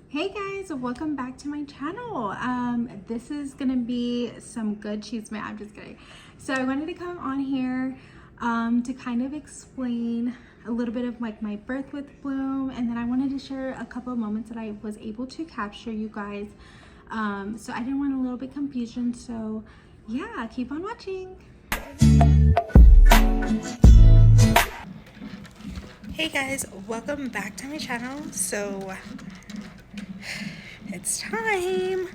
Hey guys, welcome back to my channel. This is gonna be some good cheese man. I'm just kidding. So I wanted to come on here to kind of explain a little bit of like my birth with Bloom, and then I wanted to share a couple of moments that I was able to capture you guys. So I didn't want a little bit confusion. So yeah, keep on watching. Hey guys, welcome back to my channel. So it's time.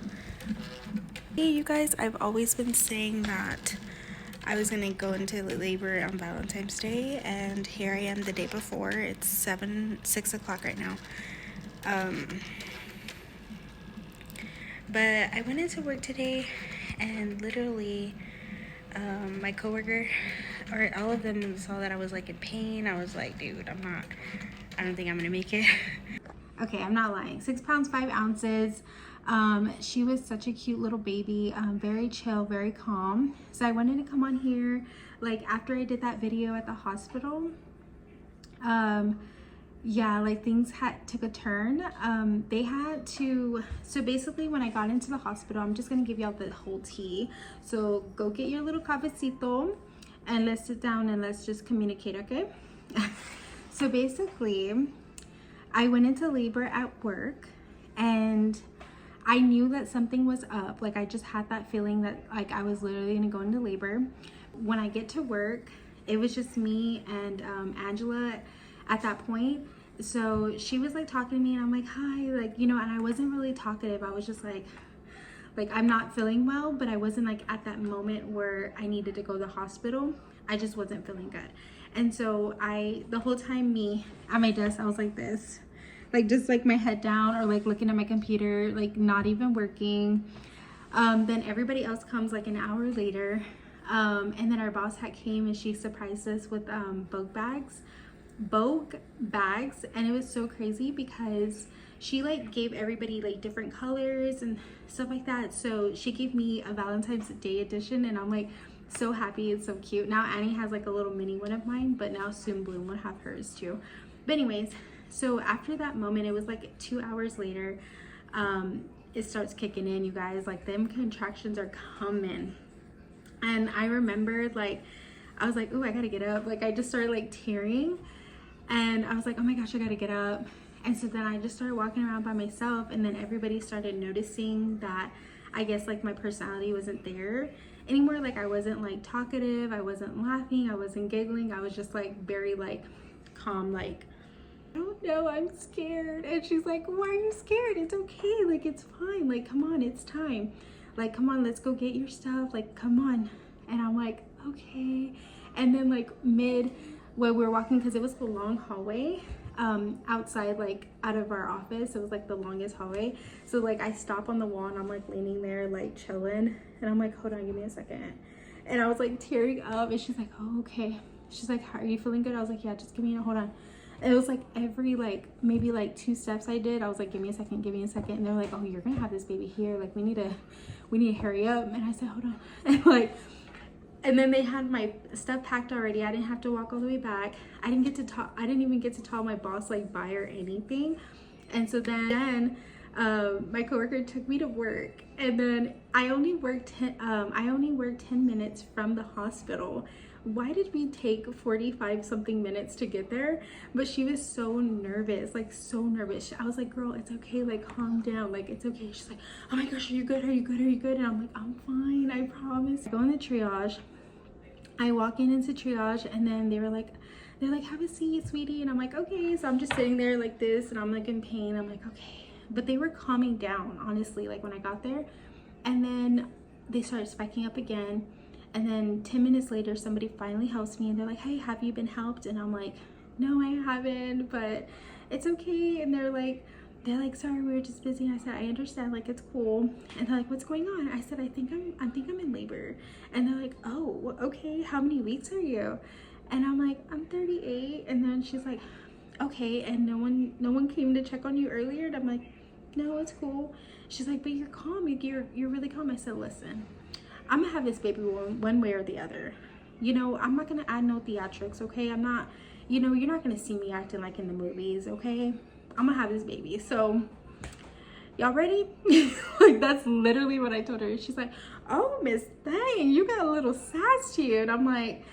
Hey you guys, I've always been saying that I was gonna go into labor on Valentine's Day, and here I am the day before. It's 6 o'clock right now. But I went into work today and literally my coworker, or all of them, saw that I was like in pain. I was like, dude, I don't think I'm gonna make it. Okay, I'm not lying. 6 pounds, 5 ounces. She was such a cute little baby, very chill, very calm. So I wanted to come on here, like after I did that video at the hospital. Yeah, like things took a turn. They had to, so basically when I got into the hospital, I'm just gonna give y'all the whole tea. So go get your little cafecito and let's sit down and let's just communicate, okay? So basically, I went into labor at work and I knew that something was up. Like I just had that feeling that like I was literally gonna go into labor. When I get to work, it was just me and Angela at that point. So she was like talking to me and I'm like, hi, like, you know, and I wasn't really talkative. I was just like I'm not feeling well, but I wasn't like at that moment where I needed to go to the hospital. I just wasn't feeling good. And so the whole time me at my desk, I was like this, like just like my head down or like looking at my computer, like not even working. Then everybody else comes like an hour later. And then our boss came and she surprised us with Vogue bags, and it was so crazy because she like gave everybody like different colors and stuff like that. So she gave me a Valentine's Day edition, and I'm like so happy. It's so cute. Now Annie has like a little mini one of mine, but now soon Bloom will have hers too. But anyways, so after that moment, it was like 2 hours later, it starts kicking in, you guys. Like them contractions are coming, and I remembered like I was like, oh, I gotta get up. Like I just started like tearing. And I was like, oh my gosh, I gotta get up. And so then I just started walking around by myself, and then everybody started noticing that I guess like my personality wasn't there anymore. Like I wasn't like talkative, I wasn't laughing, I wasn't giggling. I was just like very like calm, like, I don't know, I'm scared. And she's like, why are you scared? It's okay, like it's fine, like come on, it's time. Like come on, let's go get your stuff, like come on. And I'm like, okay. And then like when we were walking, because it was the long hallway outside, like out of our office, it was like the longest hallway. So like I stop on the wall and I'm like leaning there like chilling, and I'm like, hold on, give me a second. And I was like tearing up, and she's like, oh okay. She's like, are you feeling good? I was like, yeah, just give me a hold on. And it was like every like maybe like 2 steps I did, I was like, give me a second, give me a second. And they're like, oh, you're gonna have this baby here, like we need to hurry up. And I said, hold on. And like, and then they had my stuff packed already. I didn't have to walk all the way back. I didn't even get to tell my boss like bye or anything. And so then my coworker took me to work, and then I only worked 10 minutes from the hospital. Why did we take 45 something minutes to get there? But she was so nervous, like so nervous. I was like, girl, it's okay, like calm down, like it's okay. She's like, oh my gosh, are you good? Are you good? Are you good? And I'm like, I'm fine, I promise. I go in the triage. I walk into triage, and then they're like, have a seat, sweetie. And I'm like, okay. So I'm just sitting there like this, and I'm like in pain. I'm like, okay. But they were calming down, honestly, like when I got there. And then they started spiking up again. And then 10 minutes later, somebody finally helps me, and they're like, hey, have you been helped? And I'm like, no, I haven't, but it's okay. And they're like, sorry, we were just busy. And I said, I understand, like it's cool. And they're like, what's going on? I said, I think I'm in labor. And they're like, oh, okay, how many weeks are you? And I'm like, I'm 38. And then she's like, okay, and no one came to check on you earlier? And I'm like, no, it's cool. She's like, but you're calm, you're really calm. I said, listen, I'm gonna have this baby one way or the other. You know, I'm not gonna add no theatrics, okay? I'm not, you're not gonna see me acting like in the movies, okay? I'm gonna have this baby. So y'all ready? Like, that's literally what I told her. She's like, oh, Miss Thang, you got a little sass to you. And I'm like,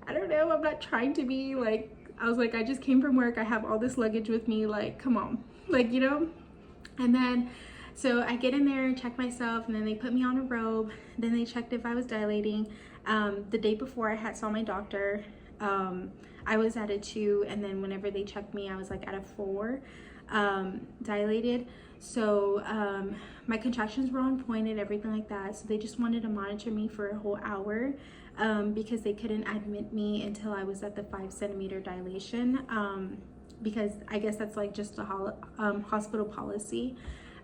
I don't know, I'm not trying to be. Like, I was like, I just came from work, I have all this luggage with me, like, come on, like, you know. And then so I get in there and check myself, and then they put me on a robe. Then they checked if I was dilating. The day before I saw my doctor, I was at a 2, and then whenever they checked me, I was like at a 4, dilated. So my contractions were on point and everything like that. So they just wanted to monitor me for a whole hour, because they couldn't admit me until I was at the 5 centimeter dilation, because I guess that's like just a hospital policy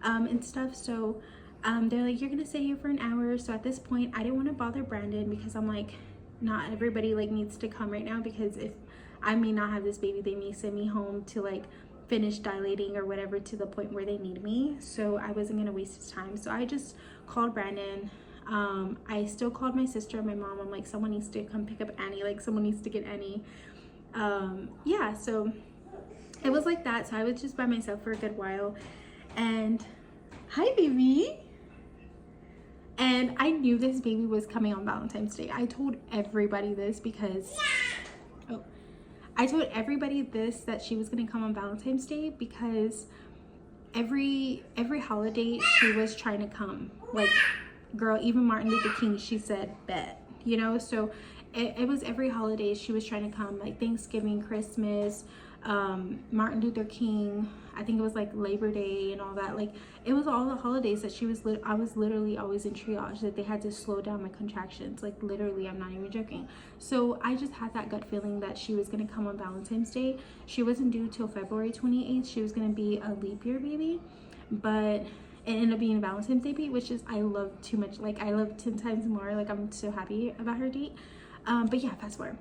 and stuff. So they're like, you're gonna stay here for an hour. So at this point, I didn't want to bother Brandon, because I'm like, not everybody like needs to come right now, because if I may not have this baby, they may send me home to like finish dilating or whatever, to the point where they need me. So I wasn't gonna waste his time. So I just called Brandon. I still called my sister and my mom. I'm like, someone needs to come pick up Annie, like someone needs to get Annie. Yeah, so it was like that. So I was just by myself for a good while. And hi, baby. And I knew this baby was coming on Valentine's Day. I told everybody this because I told everybody this, that she was gonna come on Valentine's Day, because every holiday she was trying to come. Like, girl, even Martin Luther King, she said bet, you know. So it was every holiday she was trying to come, like Thanksgiving, Christmas, Martin Luther King, I think it was like Labor Day and all that. Like, it was all the holidays that she was I was literally always in triage, that they had to slow down my contractions. Like, literally, I'm not even joking. So I just had that gut feeling that she was gonna come on Valentine's Day. She wasn't due till February 28th. She was gonna be a leap year baby, but it ended up being a Valentine's Day baby, which is, I love too much. Like, I love 10 times more. Like, I'm so happy about her date. But yeah, fast forward.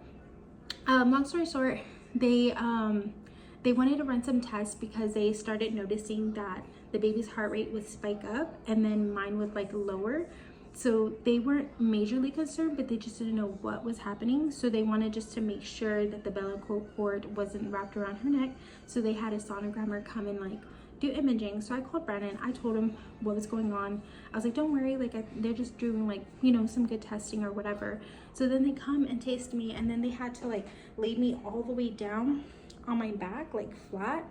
Long story short, they wanted to run some tests, because they started noticing that the baby's heart rate would spike up and then mine would like lower. So they weren't majorly concerned, but they just didn't know what was happening. So they wanted just to make sure that the umbilical cord wasn't wrapped around her neck. So they had a sonogrammer come and like do imaging. So I called Brandon. I told him what was going on. I was like, don't worry, like they're just doing like, you know, some good testing or whatever. So then they come and taste me, and then they had to like lay me all the way down on my back, like flat.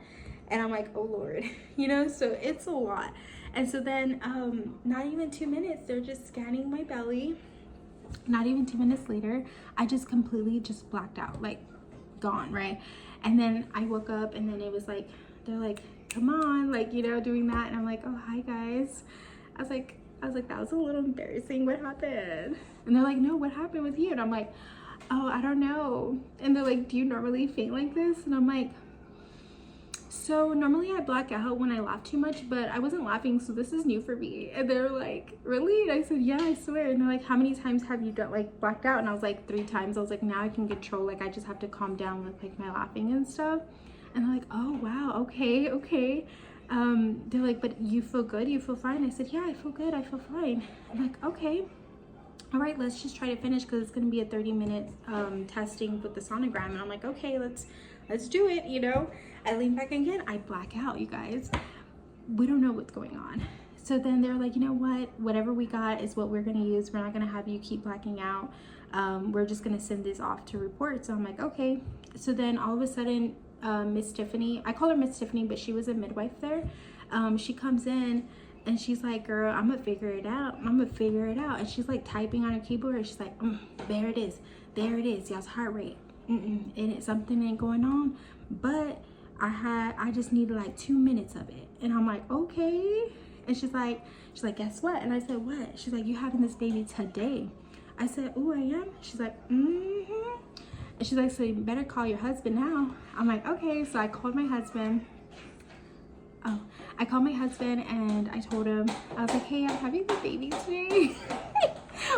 And I'm like, oh Lord, you know, so it's a lot. And so then not even 2 minutes, they're just scanning my belly. Not even 2 minutes later, I just completely just blacked out, like gone, right? And then I woke up, and then it was like, they're like, come on, like, you know, doing that. And I'm like, oh, hi guys. I was like, that was a little embarrassing. What happened? And they're like, no, what happened with you? And I'm like, oh, I don't know. And they're like, do you normally faint like this? And I'm like, so normally I black out when I laugh too much, but I wasn't laughing, so this is new for me. And they're like, really? And I said, yeah, I swear. And they're like, how many times have you done like blacked out? And I was like, 3 times. I was like, now I can control, like I just have to calm down with like my laughing and stuff. And they're like, oh wow, okay. They're like, but you feel good, you feel fine? I said, yeah, I feel good, I feel fine. I'm like, okay, all right, let's just try to finish, because it's going to be a 30-minute testing with the sonogram. And I'm like, okay, let's do it, you know. I lean back again, I black out, you guys. We don't know what's going on. So then they're like, you know what, whatever we got is what we're going to use. We're not going to have you keep blacking out. We're just going to send this off to report. So I'm like, okay. So then all of a sudden, Miss Tiffany, I call her Miss Tiffany, but she was a midwife there. She comes in and she's like, girl, I'm gonna figure it out. And she's like typing on her keyboard, and she's like, there it is, y'all's heart rate. And something ain't going on, but I just needed like 2 minutes of it. And I'm like, okay. And she's like, guess what? And I said, what? She's like, you having this baby today? I said, oh, I am. She's like, mm-hmm. And she's like, so you better call your husband now. I'm like, okay. So I called my husband. I called my husband and I told him, I was like, hey, I'm having the baby today.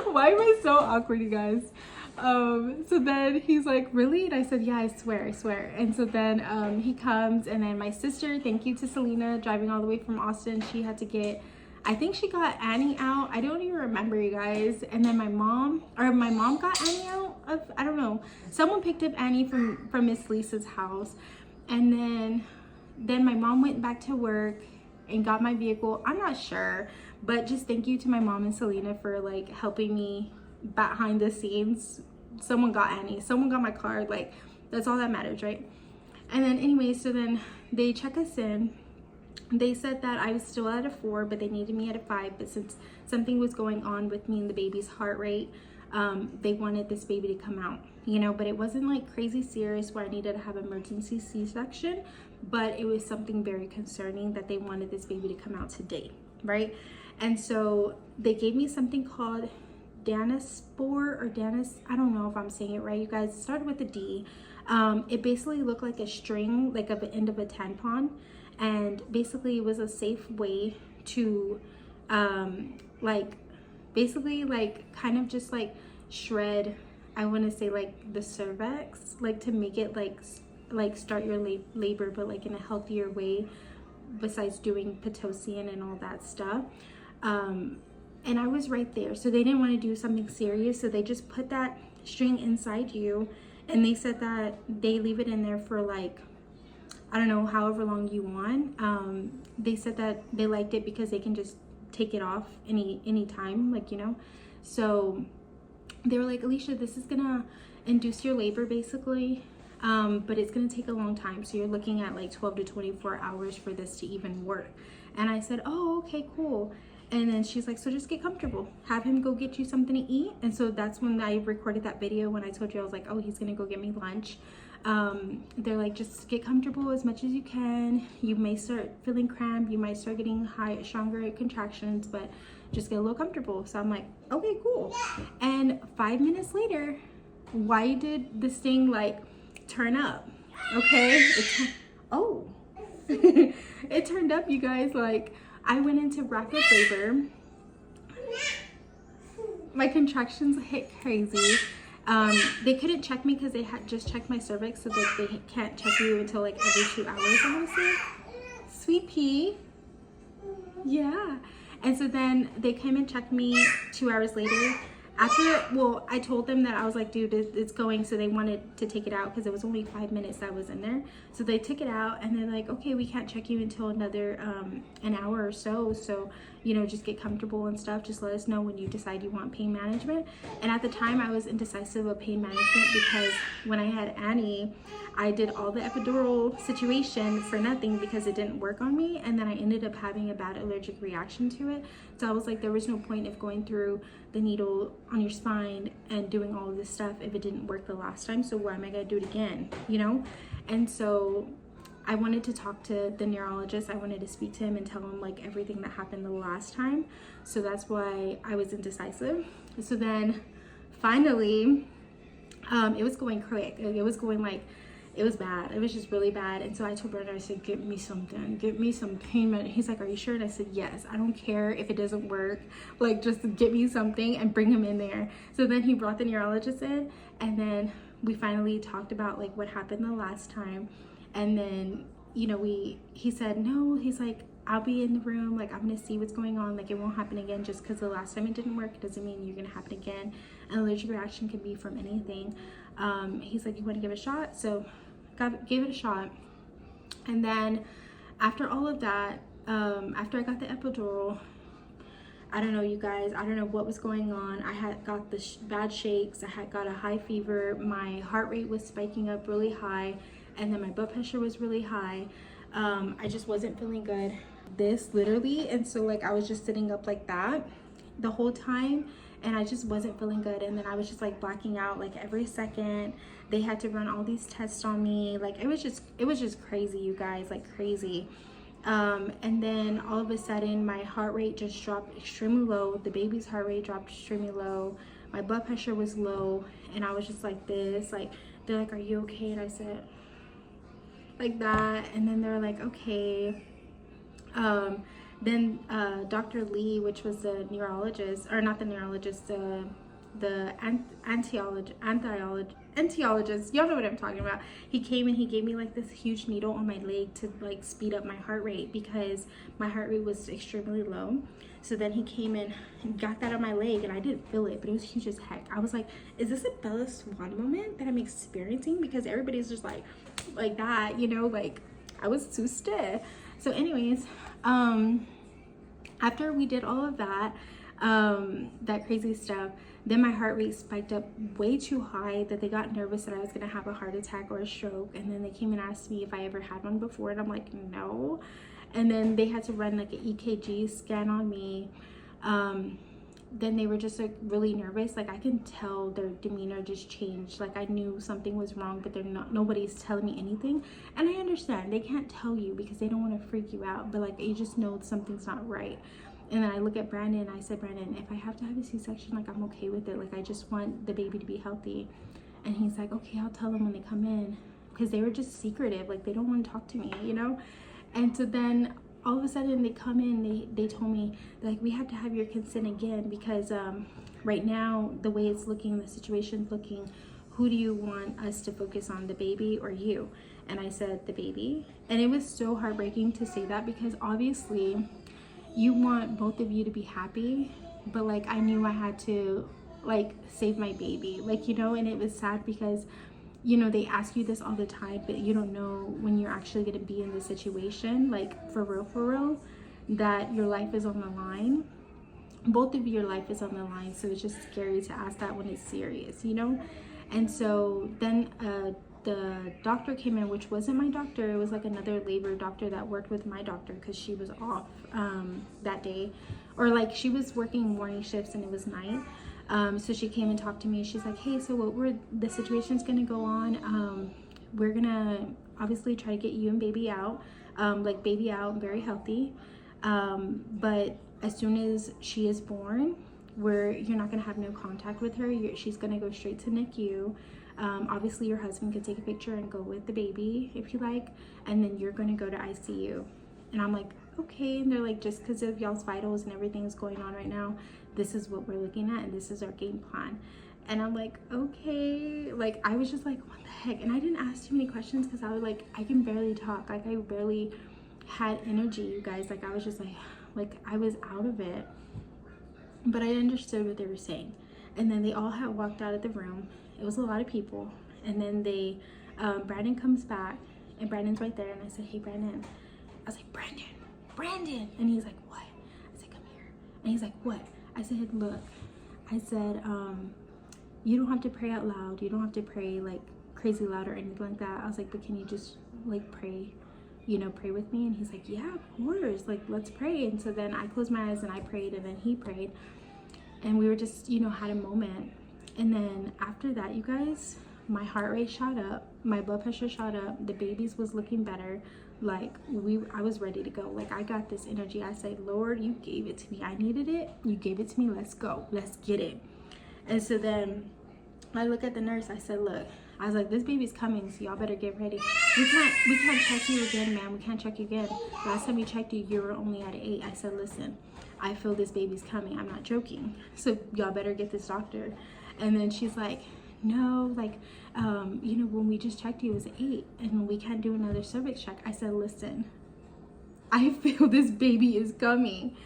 Why am I so awkward, you guys? So then he's like, really? And I said, yeah, I swear. And so then he comes, and then my sister, thank you to Selena, driving all the way from Austin. She had to get, I think she got Annie out. I don't even remember, you guys. And then my mom got Annie out of, I don't know. Someone picked up Annie from Miss Lisa's house. And then my mom went back to work, and got my vehicle. I'm not sure, but just thank you to my mom and Selena for like helping me behind the scenes. Someone got Annie, someone got my car, like that's all that matters, right? And then anyway, so then they check us in. They said that I was still at a 4, but they needed me at a 5. But since something was going on with me and the baby's heart rate, they wanted this baby to come out, you know, but it wasn't like crazy serious where I needed to have emergency C-section, but it was something very concerning that they wanted this baby to come out today, right? And so they gave me something called Danaspor or Danas, I don't know if I'm saying it right, you guys. It started with a D. It basically looked like a string, like of the end of a tampon, and basically it was a safe way to like basically like kind of just like shred, I want to say like the cervix, like to make it like start your labor, but like in a healthier way besides doing Pitocin and all that stuff. And I was right there, so they didn't want to do something serious, so they just put that string inside you, and they said that they leave it in there for like, I don't know, however long you want. They said that they liked it because they can just take it off any time, like, you know. So they were like, Alicia, this is gonna induce your labor basically, but it's gonna take a long time, so you're looking at like 12 to 24 hours for this to even work. And I said, oh, okay, cool. And then she's like, so just get comfortable, have him go get you something to eat. And so that's when I recorded that video when I told you, I was like, oh, he's gonna go get me lunch. They're like, just get comfortable as much as you can. You may start feeling cramped, you might start getting stronger contractions, but just get a little comfortable. So I'm like, okay, cool. And 5 minutes later, why did this thing like turn up? Okay, oh it turned up, you guys. Like, I went into rapid labor. My contractions hit crazy. They couldn't check me because they had just checked my cervix, so like they can't check you until like every 2 hours, I want to say. Sweet pea. Yeah. And so then they came and checked me 2 hours later. After, well, I told them that I was like, dude, it's going. So they wanted to take it out because it was only 5 minutes that was in there. So they took it out, and they're like, okay, we can't check you until another an hour or so. So, you know, just get comfortable and stuff. Just let us know when you decide you want pain management. And at the time, I was indecisive of pain management because when I had Annie, I did all the epidural situation for nothing because it didn't work on me. And then I ended up having a bad allergic reaction to it. So I was like, there was no point of going through the needle on your spine and doing all of this stuff if it didn't work the last time. So why am I gonna do it again, you know? And so I wanted to talk to the neurologist. I wanted to speak to him and tell him like everything that happened the last time. So that's why I was indecisive. So then finally, it was going quick. It was going like, it was bad. It was just really bad. And so I told Brenda, I said, get me something, get me some pain med. He's like, are you sure? And I said, yes, I don't care if it doesn't work. Like, just get me something and bring him in there. So then he brought the neurologist in, and then we finally talked about like what happened the last time. And then, you know, he said, no, he's like, I'll be in the room. Like, I'm going to see what's going on. Like, it won't happen again. Just because the last time it didn't work doesn't mean you're going to happen again. An allergic reaction can be from anything. He's like, you want to give it a shot? So gave it a shot. And then after all of that, after I got the epidural, I don't know, you guys, I don't know what was going on. I had got the bad shakes. I had got a high fever. My heart rate was spiking up really high. And then my blood pressure was really high. I just wasn't feeling good. This literally, and so like I was just sitting up like that the whole time, and I just wasn't feeling good. And then I was just like blacking out like every second. They had to run all these tests on me. Like it was just crazy, you guys, like crazy. And then all of a sudden my heart rate just dropped extremely low. The baby's heart rate dropped extremely low. My blood pressure was low, and I was just like this, like they're like, are you okay? And I said like that, and then they're like, okay. Then Dr. Lee, which was the neurologist, or not the neurologist, the anesthesiologist, y'all know what I'm talking about. He came and he gave me like this huge needle on my leg to like speed up my heart rate because my heart rate was extremely low. So then he came in and got that on my leg, and I didn't feel it, but it was huge as heck. I was like, is this a Bella Swan moment that I'm experiencing? Because everybody's just like that, you know, like I was too stiff. So anyways, after we did all of that, that crazy stuff, then my heart rate spiked up way too high that they got nervous that I was gonna have a heart attack or a stroke. And then they came and asked me if I ever had one before, and I'm like, no. And then they had to run like an EKG scan on me. Then they were just like really nervous. Like I can tell their demeanor just changed. Like I knew something was wrong, but nobody's telling me anything. And I understand they can't tell you because they don't want to freak you out, but like you just know something's not right. And then I look at Brandon and I said, Brandon, if I have to have a C-section, like I'm okay with it. Like I just want the baby to be healthy. And he's like, okay, I'll tell them when they come in, because they were just secretive. Like they don't want to talk to me, you know? And so then all of a sudden they come in, they told me, like, we have to have your consent again because right now the way it's looking, the situation's looking, who do you want us to focus on, the baby or you? And I said the baby. And it was so heartbreaking to say that because obviously you want both of you to be happy, but like I knew I had to like save my baby, like, you know. And it was sad because, you know, they ask you this all the time, but you don't know when you're actually going to be in the situation, like for real, that your life is on the line. Both of your life is on the line. So it's just scary to ask that when it's serious, you know. And so then the doctor came in, which wasn't my doctor. It was like another labor doctor that worked with my doctor because she was off that day, or like she was working morning shifts and it was night. So she came and talked to me. She's like, hey, so the situation's gonna go on. We're gonna obviously try to get you and baby out, like baby out, very healthy. But as soon as she is born, you're not gonna have no contact with her. She's gonna go straight to NICU. Obviously your husband could take a picture and go with the baby if you like, and then you're gonna go to ICU. And I'm like, okay. And they're like, just because of y'all's vitals and everything's going on right now, this is what we're looking at and this is our game plan. And I'm like, okay. Like I was just like, what the heck? And I didn't ask too many questions because I was like, I can barely talk. Like I barely had energy, you guys. Like I was just like I was out of it, but I understood what they were saying. And then they all had walked out of the room. It was a lot of people. And then Brandon comes back and Brandon's right there. And I said, hey, Brandon. I was like, Brandon. And he's like, what? I said, come here. And he's like, what? I said, look. I said, you don't have to pray out loud. You don't have to pray like crazy loud or anything like that. I was like, but can you just like pray, you know, pray with me? And he's like, yeah, of course. Like, let's pray. And so then I closed my eyes and I prayed, and then he prayed. And we were just, you know, had a moment. And then after that, you guys, my heart rate shot up, my blood pressure shot up, the babies was looking better. Like I was ready to go. Like I got this energy. I said, Lord, you gave it to me. I needed it. You gave it to me. Let's go. Let's get it. And so then I look at the nurse. I said, look, I was like, this baby's coming, so y'all better get ready. We can't check you again, ma'am. We can't check you again. Last time we checked you, you were only at 8. I said, listen, I feel this baby's coming. I'm not joking. So y'all better get this doctor. And then she's like, no, like, you know, when we just checked you, it was 8 and we can't do another cervix check. I said, listen, I feel this baby is coming.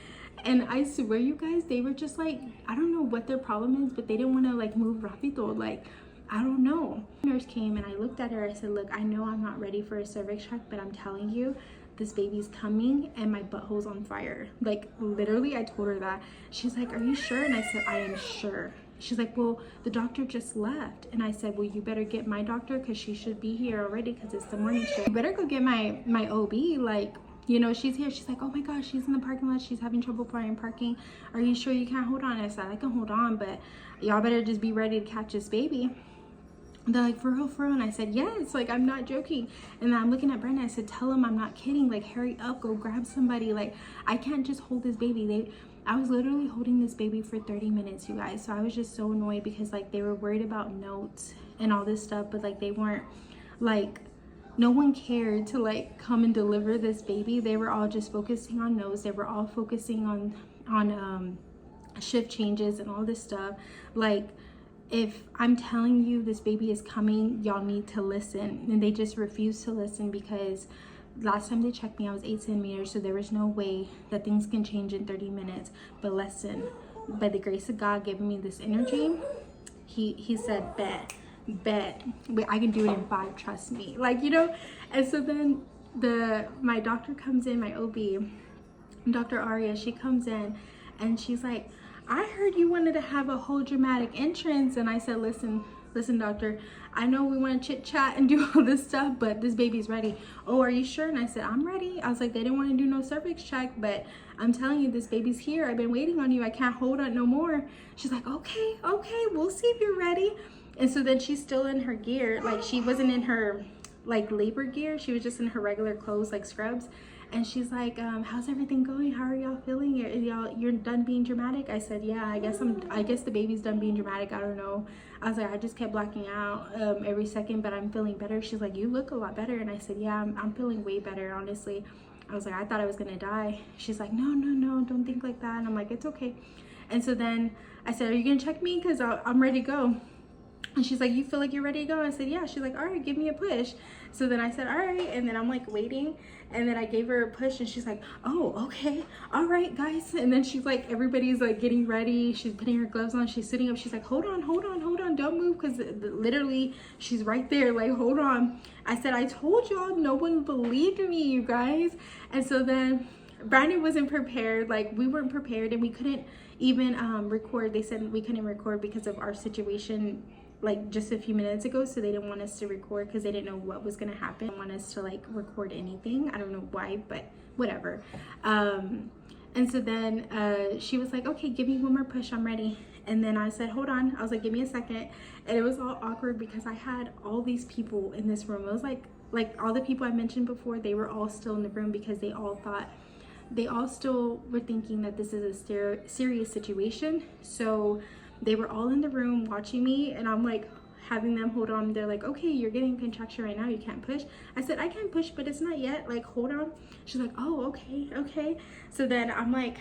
And I swear, you guys, they were just like, I don't know what their problem is, but they didn't want to like move rapido. Like, I don't know. The nurse came and I looked at her. I said, look, I know I'm not ready for a cervix check, but I'm telling you, this baby's coming and my butthole's on fire. Like literally, I told her that. She's like, are you sure? And I said, I am sure. She's like, well, the doctor just left. And I said, well, you better get my doctor because she should be here already because it's the morning shift. You better go get my OB. Like, you know, she's here. She's like, oh my gosh, she's in the parking lot. She's having trouble finding parking. Are you sure you can't hold on? I said, I can hold on, but y'all better just be ready to catch this baby. They're like, for real, for real? And I said, yes, like, I'm not joking. And then I'm looking at Brenda. I said, tell him I'm not kidding. Like, hurry up, go grab somebody. Like, I can't just hold this baby. I was literally holding this baby for 30 minutes, you guys. So I was just so annoyed because like they were worried about notes and all this stuff, but like they weren't, like, no one cared to like come and deliver this baby. They were all just focusing on notes. They were all focusing on shift changes and all this stuff. Like, if I'm telling you this baby is coming, y'all need to listen. And they just refused to listen because last time they checked me, I was 8 centimeters, so there was no way that things can change in 30 minutes. But listen, by the grace of God giving me this energy, he said, bet, wait, I can do it in 5, trust me. Like, you know. And so then my doctor comes in, my OB, Dr. Aria, she comes in and she's like, I heard you wanted to have a whole dramatic entrance. And I said, listen, doctor, I know we want to chit chat and do all this stuff, but this baby's ready. Oh, are you sure? And I said, I'm ready. I was like, they didn't want to do no cervix check, but I'm telling you, this baby's here. I've been waiting on you. I can't hold on no more. She's like, okay, we'll see if you're ready. And so then she's still in her gear. Like, she wasn't in her like labor gear. She was just in her regular clothes, like scrubs. And she's like, how's everything going? How are y'all feeling? You're done being dramatic? I said, yeah, I guess the baby's done being dramatic. I don't know. I was like, I just kept blacking out every second, but I'm feeling better. She's like, you look a lot better. And I said, yeah, I'm feeling way better, honestly. I was like, I thought I was gonna die. She's like, no, don't think like that. And I'm like, it's okay. And so then I said, are you gonna check me? Because I'm ready to go. And she's like, you feel like you're ready to go? I said, yeah. She's like, all right, give me a push. So then I said, all right. And then I'm like waiting. And then I gave her a push and she's like, oh, okay. All right, guys. And then she's like, everybody's like getting ready. She's putting her gloves on. She's sitting up. She's like, hold on. Don't move. Because literally she's right there. Like, hold on. I said, I told y'all, no one believed me, you guys. And so then Brandon wasn't prepared. Like, we weren't prepared and we couldn't even record. They said we couldn't record because of our situation like just a few minutes ago, so they didn't want us to record because they didn't know what was going to happen. They didn't want us to like record anything. I don't know why, but whatever. And so then she was like, okay, give me one more push, I'm ready. And then I said, hold on. I was like, give me a second. And it was all awkward because I had all these people in this room. It was like all the people I mentioned before, they were all still in the room because they all still were thinking that this is a serious situation. So they were all in the room watching me, and I'm like having them hold on. They're like, okay, you're getting contraction right now, you can't push. I said, I can push, but it's not yet, like, hold on. She's like, oh, okay. So then I'm like,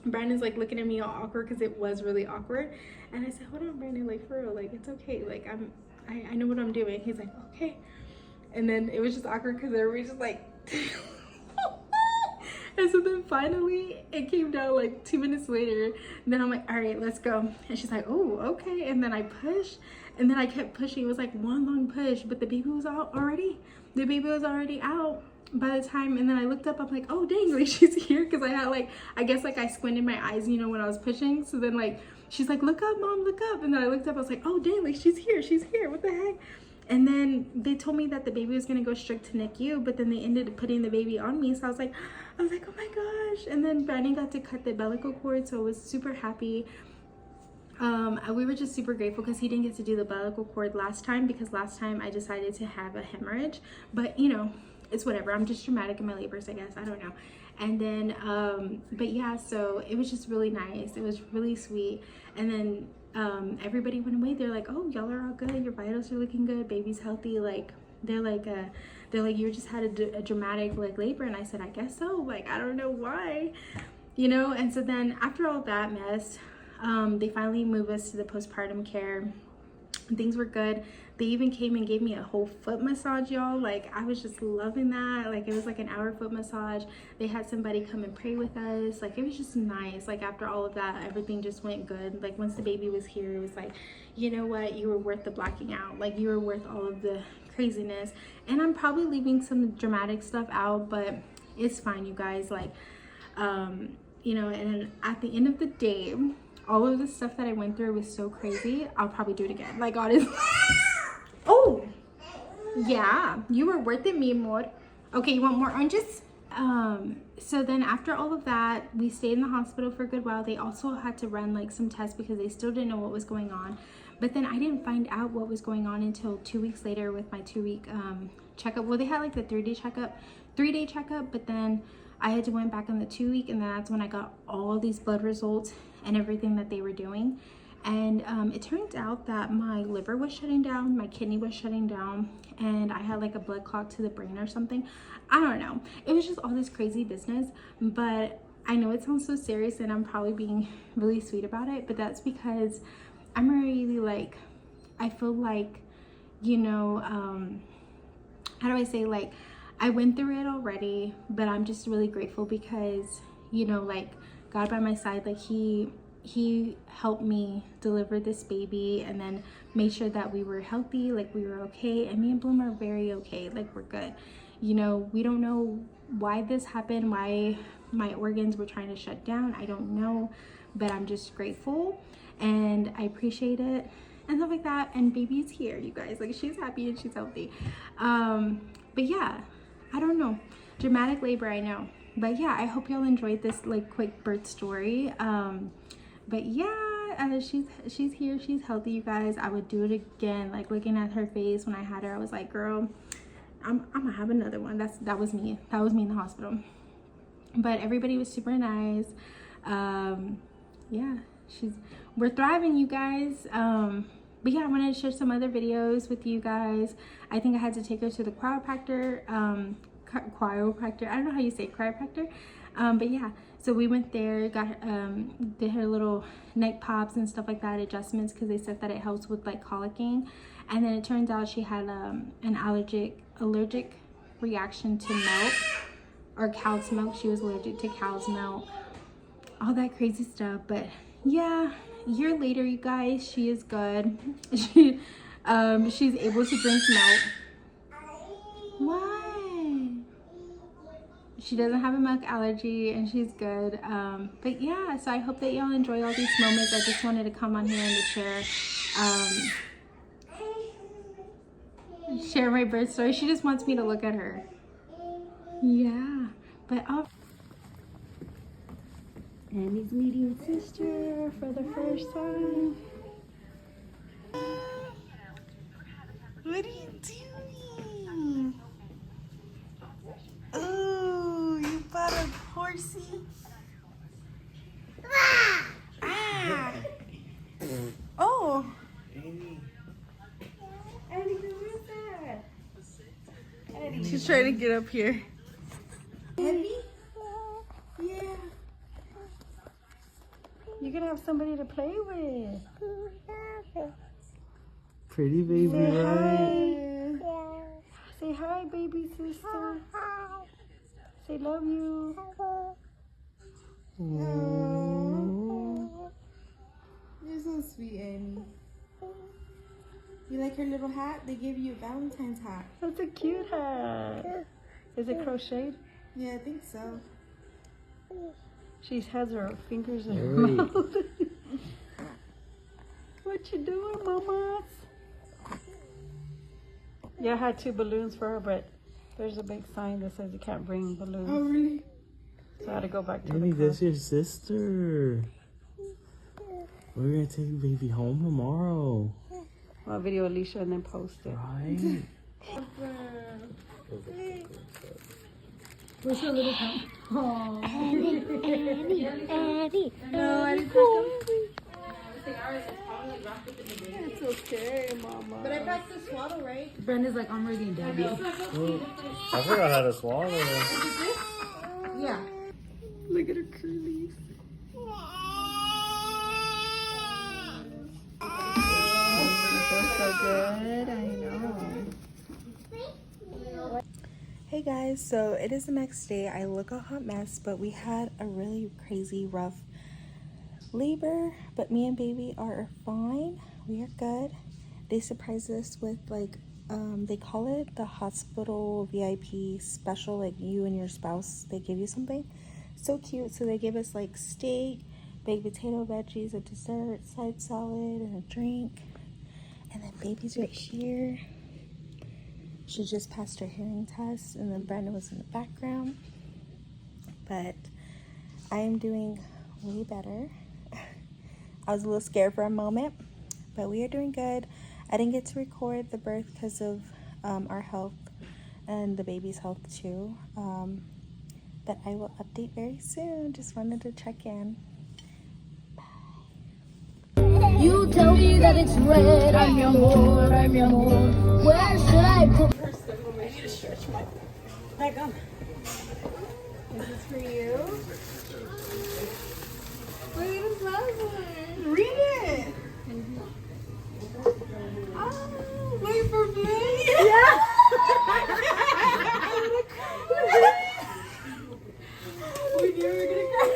Brandon's like looking at me all awkward because it was really awkward. And I said, hold on, Brandon, like, for real, like, it's okay, like, I know what I'm doing. He's like, okay. And then it was just awkward because everybody's just like And so then finally it came down like 2 minutes later. And then I'm like, all right, let's go. And she's like, oh, okay. And then I pushed, and then I kept pushing. It was like one long push, but the baby was out already. The baby was already out by the time. And then I looked up, I'm like, oh dang, like she's here. Because I had like, I guess like I squinted my eyes, you know, when I was pushing. So then like, she's like, look up, mom, look up. And then I looked up, I was like, oh dang, like she's here, what the heck? And then they told me that the baby was gonna go straight to NICU, but then they ended up putting the baby on me. So I was like, oh my gosh. And then Brandon got to cut the umbilical cord, so I was super happy. We were just super grateful because he didn't get to do the umbilical cord last time, because last time I decided to have a hemorrhage. But you know, it's whatever. I'm just dramatic in my labors, I guess. I don't know. And then, but yeah, so it was just really nice. It was really sweet. And then everybody went away. They're like, oh, y'all are all good, your vitals are looking good, baby's healthy. Like they're like you just had a dramatic like labor. And I said, I guess so, like I don't know why, you know. And so then after all that mess, they finally moved us to the postpartum care. Things were good. They even came and gave me a whole foot massage, y'all. Like I was just loving that. Like it was like an hour foot massage. They had somebody come and pray with us. Like it was just nice. Like after all of that, everything just went good. Like once the baby was here, it was like, you know what, you were worth the blacking out. Like you were worth all of the craziness. And I'm probably leaving some dramatic stuff out, but it's fine, you guys. Like you know, and at the end of the day, all of the stuff that I went through was so crazy. I'll probably do it again. Like honestly. Oh, yeah, you were worth it, mi amor. Okay, you want more oranges? So then after all of that, we stayed in the hospital for a good while. They also had to run like some tests because they still didn't know what was going on. But then I didn't find out what was going on until 2 weeks later with my 2-week checkup. Well, they had like the 3-day checkup, but then I had to went back on the 2-week, and that's when I got all these blood results and everything that they were doing. And it turned out that my liver was shutting down, my kidney was shutting down, and I had like a blood clot to the brain or something. I don't know. It was just all this crazy business. But I know it sounds so serious, and I'm probably being really sweet about it, but that's because I'm really like, I feel like, you know, how do I say, like, I went through it already, but I'm just really grateful because, you know, like God by my side, like he helped me deliver this baby, and then made sure that we were healthy, like we were okay. And me and Bloom are very okay, like we're good, You know, we don't know why this happened, why my organs were trying to shut down. I don't know, but I'm just grateful and I appreciate it and stuff like that. And baby's here, you guys. Like, she's happy and she's healthy. But yeah, I don't know. Dramatic labor, I know. But yeah, I hope y'all enjoyed this like quick birth story. But yeah, she's here, she's healthy, you guys. I would do it again. Like, looking at her face when I had her, I was like, girl, I'm gonna have another one. That was me in the hospital. But everybody was super nice. Yeah, we're thriving, you guys. But yeah, I wanted to share some other videos with you guys. I think I had to take her to the chiropractor. I don't know how you say chiropractor. But yeah, so we went there, did her little neck pops and stuff like that, adjustments, because they said that it helps with like colicking. And then it turns out she had an allergic reaction to milk, or cow's milk. She was allergic to cow's milk, all that crazy stuff. But yeah, a year later, you guys, she is good. She's able to drink milk. Why? She doesn't have a milk allergy and she's good. But yeah, so I hope that y'all enjoy all these moments. I just wanted to come on here and to share my birth story. She just wants me to look at her. Yeah, but Annie's meeting sister for the first time. What are you doing? Oh, you bought a horsey? Ah! Oh! Eddie, who is that? Eddie. She's trying to get up here. Eddie? Yeah. You're gonna have somebody to play with. Pretty baby, Say right? hi. Say hi, baby sister. Say love you. You're so sweet, Annie. You like her little hat? They gave you a Valentine's hat. That's a cute hat. Is it crocheted? Yeah, I think so. She has her fingers in her mouth. What you doing, mamas? Yeah, I had 2 balloons for her, but there's a big sign that says you can't bring balloons. Oh, really? So I had to go back to Annie, the car. that's your sister. We're gonna take baby home tomorrow. I'll video Alicia and then post it. Right? Where's her little hat? Oh. Annie. No, I didn't pack them. It's okay, Mama. But I packed the swaddle, right? Brenda's like, I'm ready and daddy. I forgot how to swallow. Yeah. Look at her curlies. So good, I know. Hey guys, so it is the next day. I look a hot mess, but we had a really crazy rough labor, but me and baby are fine. We are good. They surprised us with like they call it the hospital VIP special, like you and your spouse, they give you something so cute. So they give us like steak, baked potato, veggies, a dessert, side salad, and a drink. And then baby's right here. She just passed her hearing test, and then Brenda was in the background. But I am doing way better. I was a little scared for a moment, but we are doing good. I didn't get to record the birth because of our health and the baby's health too. But I will update very soon. Just wanted to check in. You tell me that it's red, I'm your more, I'm your more. Where should I put? I need to stretch my leg on. Is this for you? Look at the present. Read it. Oh, wait for me. Yeah. We knew we were gonna cry.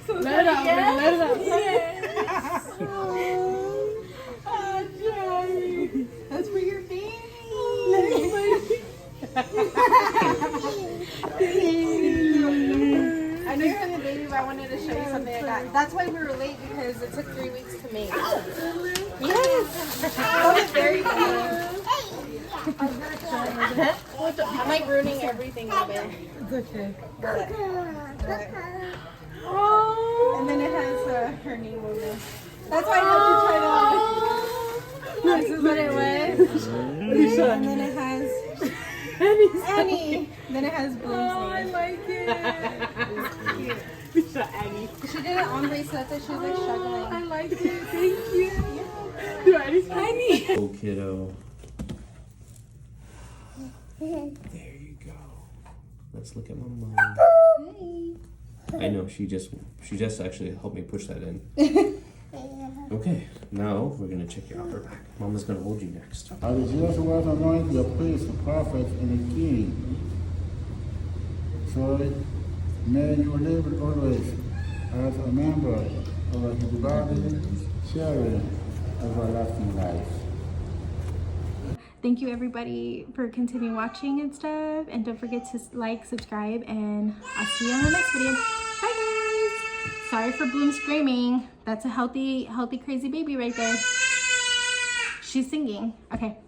So let it out. Yeah. Let it out. Yes. Oh, Johnny. That's for your baby. baby, but I wanted to show you something I got. That's why we were late, because it took 3 weeks to make. Yes! That was very cute. I'm like ruining everything of it. It's okay. Oh! And then it has her name on it. That's why I had to try to. This is what it was. And then it has Annie. Then it has Bloom's name. I like it. It's cute. Annie. She did it on bracelet that she was like struggling. I like it. Thank you. Annie. Oh, kiddo. There you go. Let's look at my mom. I know, she just actually helped me push that in. Okay, now we're gonna check your upper back. Mama's gonna hold you next. I was just want to anoint your priest, the prophet, and the king. So may you live always as a member of his body, sharing everlasting life. Thank you everybody for continuing watching and stuff. And don't forget to like, subscribe, and I'll see you on the next video. Bye guys! Sorry for Bloom screaming. That's a healthy, crazy baby right there. She's singing. Okay.